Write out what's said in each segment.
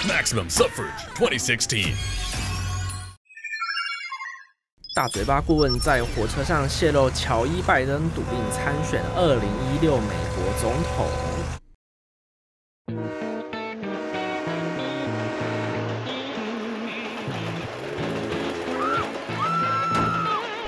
Maximum Suffrage 2016. 大嘴巴顾问在火车上泄露乔伊·拜登笃定参选2016美国总统。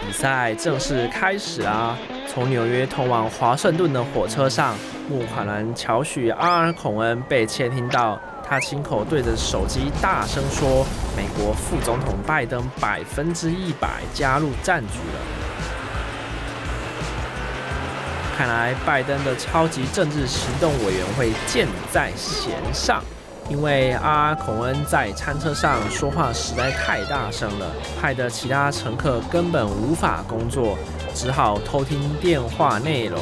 比赛正式开始啦！从纽约通往华盛顿的火车上，募款人乔许·阿尔孔恩被窃听到。他亲口对着手机大声说：“美国副总统拜登100%加入战局了。”看来拜登的超级政治行动委员会箭在弦上，因为阿孔恩在餐车上说话实在太大声了，害得其他乘客根本无法工作，只好偷听电话内容。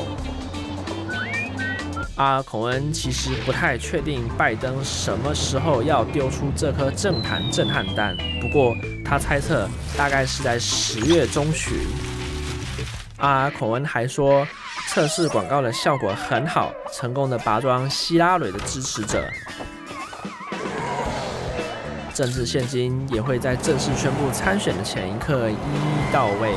阿孔恩其实不太确定拜登什么时候要丢出这颗政坛震撼弹，不过他猜测大概是在10月中旬。阿孔恩还说，测试广告的效果很好，成功的拔庄希拉蕊的支持者。政治现金也会在正式宣布参选的前一刻一一到位。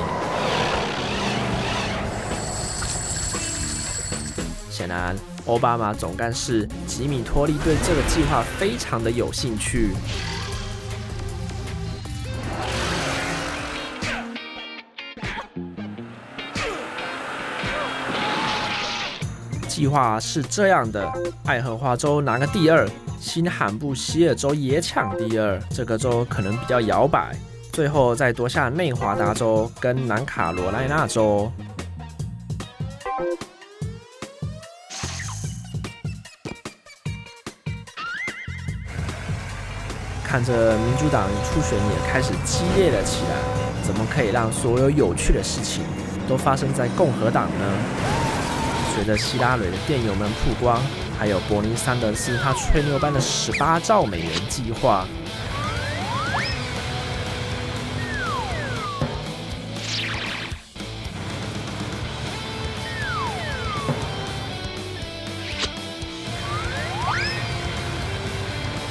显然，奥巴马总干事吉米托利对这个计划非常的有兴趣。计划是这样的：爱荷华州拿个第2，新罕布希尔州也抢第2，这个州可能比较摇摆，最后再夺下内华达州跟南卡罗来纳州。看着民主党初选也开始激烈了起来，怎么可以让所有有趣的事情都发生在共和党呢？随着希拉蕊的电邮们曝光，还有伯尼桑德斯他吹牛般的18兆美元计划，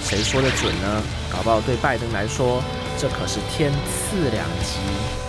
谁说的准呢？搞不好对拜登来说，这可是天赐良机。